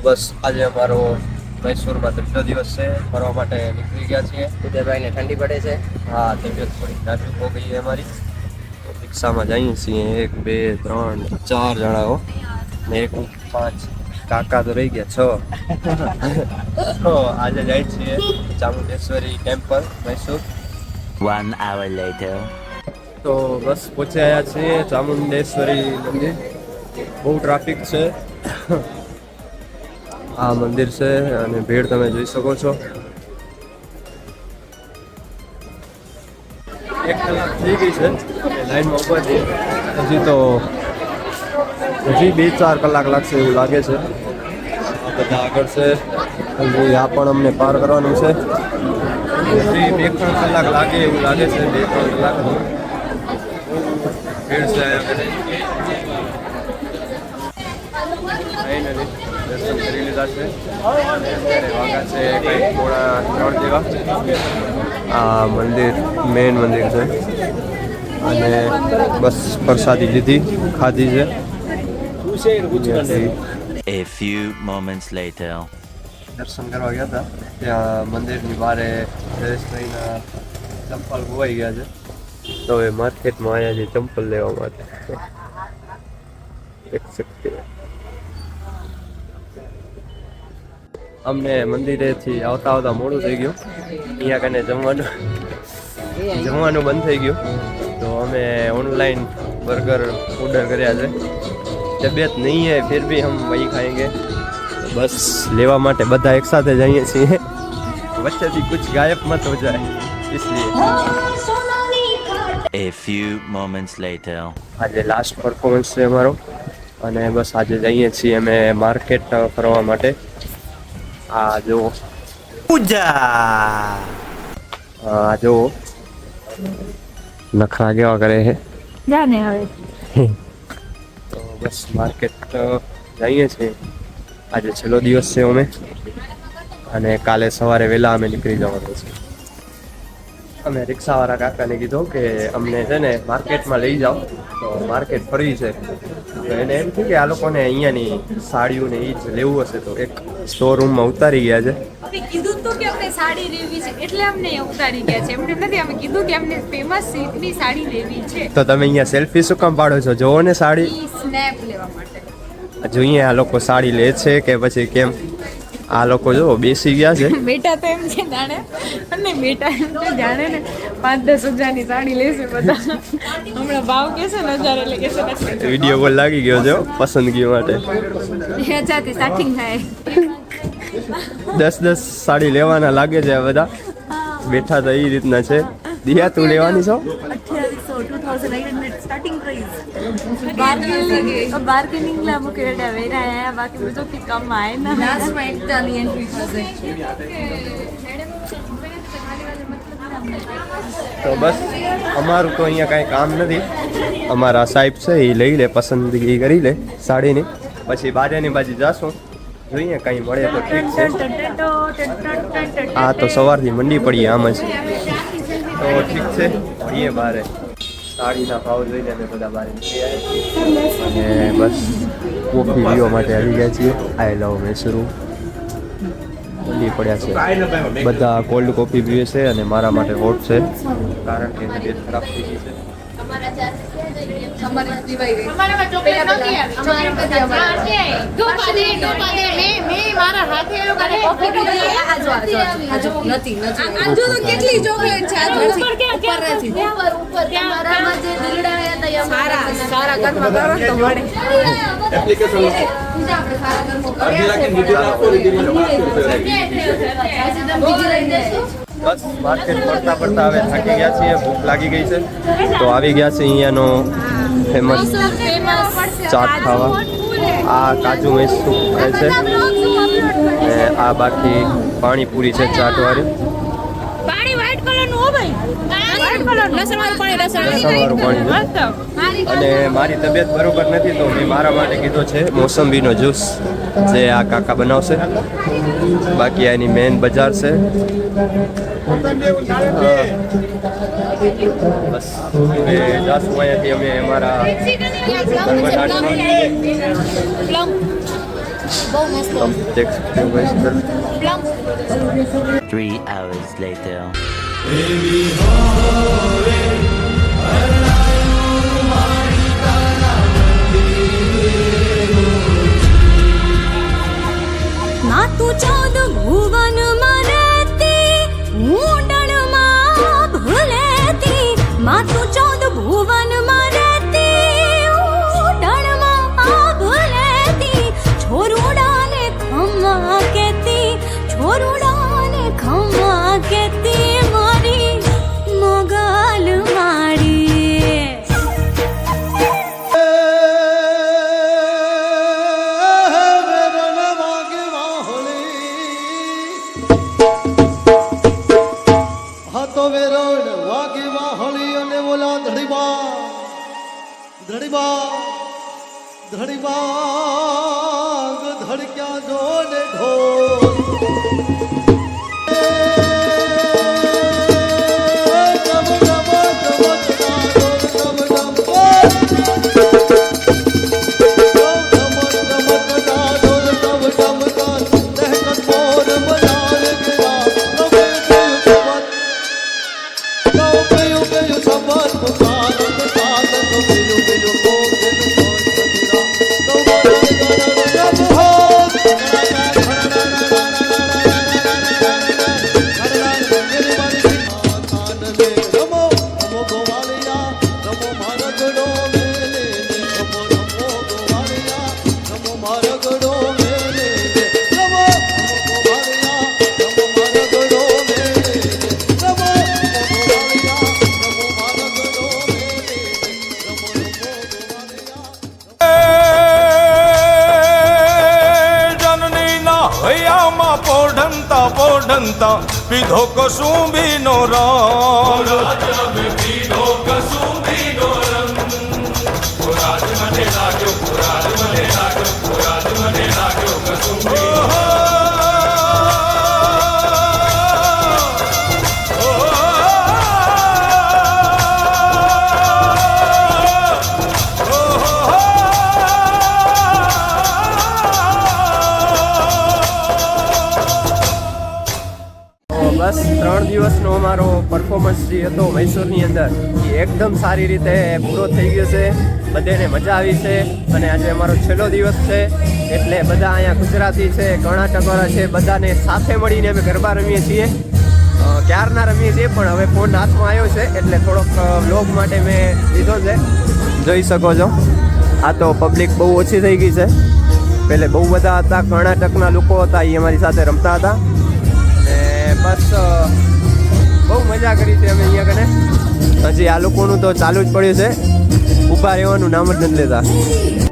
બસ આજે અમારો મૈસૂરમાં ત્રીજો દિવસ છે, ફરવા માટે નીકળી ગયા છીએ. ઉદયભાઈને ઠંડી પડે છે. હા, તબિયત થોડી નાજુક હો ગઈ છે અમારી. રિક્ષામાં જઈએ છીએ 1 2 3 4 જણાઓ ને 1 5 કાકા તો રહી ગયા 6. તો આજે જાય છીએ ચામુંડેશ્વરી ટેમ્પલ મૈસૂર. 1 hour later. તો બસ પહોંચ્યા છીએ ચામુંડેશ્વરી મંદિર. બહુ ટ્રાફિક છે. આ મંદિર છે અને ભીડ તમે જોઈ શકો છો. 1 કલાક થઈ ગઈ છે લાઈનમાં ઊભા છીએ. હજી 2-4 કલાક લાગશે એવું લાગે છે. બધા આગળ છે, હજી આ પણ અમને પાર કરવાનું છે. હજી 2-3 કલાક લાગે એવું લાગે છે. 2-3 કલાક ભીડ છે. ફાઇનલી દર્શન કરી લીધા છે. વાગ્યા છે કંઈક 2:30 જેવા. આ મંદિર મેઇન મંદિર છે અને બસ પ્રસાદી લીધી, ખાધી છે. A few moments later. દર્શન કરવા ગયા હતા ત્યાં મંદિરની બારે જયેશભાઈના ચંપલ ખોવાઈ ગયા છે. તો હવે માર્કેટમાં આવ્યા છે ચંપલ લેવા માટે. દેખ શકતે હો. અમને મંદિરેથી આવતા મોડું થઈ ગયું. અહીંયા કને જમવાનું બંધ થઈ ગયું. તો અમે ઓનલાઈન બર્ગર ઓર્ડર કર્યા છે. તબિયત નહીં હે ફિર ભી હમ વહી ખાएंगे. બસ લેવા માટે બધા એક સાથે જઈએ છીએ. વચ્ચેથી કુછ ગાયબ મત હો જાય इसलिए. A few moments later. આજે લાસ્ટ પરફોર્મન્સ છે અમારો અને બસ આજે જઈએ છીએ અમે માર્કેટ ફરવા માટે. આ જો પૂજા. આ જો નખરા કેવા કરે છે. જાને હવે તો બસ માર્કેટ જઈએ છીએ. આજે છેલ્લો દિવસ છે અમે અને કાલે સવારે વહેલા અમે નીકળી જવાનું છે. અમે રિક્ષાવાળા કાકાને કીધું કે અમને છે ને માર્કેટમાં લઈ જાઓ. તો માર્કેટ ફરવી છે. તો એને એમ થયું કે આ લોકોને અહીંયાની સાડીઓ ને એ જ લેવું હશે તો એક સ્ટોર રૂમમાં ઉતારી ગયા છે. અમે કીધું તો કે અમને સાડી લેવી છે એટલે અમને ઉતારી ગયા છે. એમને નથી અમે કીધું કે અમને ફેમસ સિલ્કની સાડી લેવી છે. તો તમે અહીંયા સેલ્ફી શું કામ પાડો છો? જોવો ને સાડી. ઈ સ્નેપ લેવા માટે જોઈએ આ લોકો સાડી લે છે કે પછી કેમ. આ લોકો જો બેસી ગયા છે. બેટા તો એમ છે જાણે અને બેટા એમ તો જાણે ને 5-10 હજારની સાડી લેશે બધા. હમણાં ભાવ કેસે ને 1000 એટલે કેસે વિડીયો કોલ લાગી ગયો છે પસંદગી માટે. 1000 થી સ્ટાર્ટિંગ થાય. 10 સાડી લેવાના લાગે છે આ બધા. બેઠા તો એ રીતના છે. દિયા તું લેવાની છો? 2800 स्टार्टिंग प्राइस बार्गेनिंग ला मुके एडा वेरा है बाकी मुझे की कम आए ना लास्ट में इटाली एंट्री है. તો બસ અમારું તો અહીંયા કાંઈ કામ નથી. અમારા સાહેબ છે એ લઈ લે, પસંદગી કરી લે સાડીની. પછી બાજાની બાજુ જાશું, જોઈએ કંઈ મળે તો ઠીક છે. આ તો સવારથી મંડી પડી આમ જ. તો ઠીક છે, મળીએ બારે. સાડીના ભાવ જોઈને અમે બધા બહાર નીકળી આવ્યા અને બસ કોફી પીવા માટે આવી ગયા છીએ. આઈ લવ મૈસૂર મંડી પડ્યા છે. બધા કોલ્ડ કોફી પીવે છે અને મારા માટે હોટ છે કારણ કે તબિયત ખરાબ થઈ ગઈ છે. કેટલી ચોકલેટ છે બસ માર્કેટ ફરતા ફરતા હવે થાકી ગયા છીએ, ભૂખ લાગી ગઈ છે. તો આવી ગયા છે અહીંયાનો ફેમસ ચાટ ખાવા. આ કાજુ મૈસૂર છે અને આ બાકી પાણીપુરી છે ચાટવાળી. પાણી વ્હાઈટ કલર નું હો ભાઈ, વ્હાઈટ કલર લસણ વાળું પાણી, લસણવાળું પાણી છે. અને મારી તબિયત બરોબર નથી તો મેં મારા માટે કીધો છે મોસંબીનો જ્યુસ જે આ કાકા બનાવશે. બાકી આની મેન બજાર છે. બસ હવે જાશું અહીંયાથી અમે અમારા બહુ મસ્ત તમે દેખ सकते हो guys इधर। Plum 3 hours later. માતું 14 ભુવનમાં રહેતી ઊંડણમાં ભૂલેતી માતું 14 ભુવનમાં રહેતી ઊંડણમાં ભૂલેતી છોરુડાને ખમ્મા કેતી છોરુડાને ખમ્મા કેતી મારી મોગલ માડી તો વેરણ વાગી વાહળી અને ઓલા ધડીબા ધડક્યા જોને ઢોલ પોઢંતા પીધો કસુંબી નો રંગ બસ 3 દિવસનો અમારો પરફોર્મન્સ જે હતો મૈસૂરની અંદર એ એકદમ સારી રીતે પૂરો થઈ ગયો છે બધાને મજા આવી છે અને આજે અમારો છેલ્લો દિવસ છે એટલે બધા અહીંયા ગુજરાતી છે કર્ણાટકવાળા છે બધાને સાથે મળીને અમે ગરબા રમીએ છીએ ક્યારના રમીએ છીએ પણ હવે ફોન હાથમાં આવ્યો છે એટલે થોડોક વ્લોગ માટે મેં લીધો છે જોઈ શકો છો આ તો પબ્લિક બહુ ઓછી થઈ ગઈ છે પહેલે બહુ બધા હતા કર્ણાટકના લોકો હતા એ અમારી સાથે રમતા હતા બસ બહુ મજા કરી છે અમે અહીંયા કને હજી આ લોકોનું તો ચાલુ જ પડ્યું છે ઊભા રહેવાનું નામ જ નથી લેતા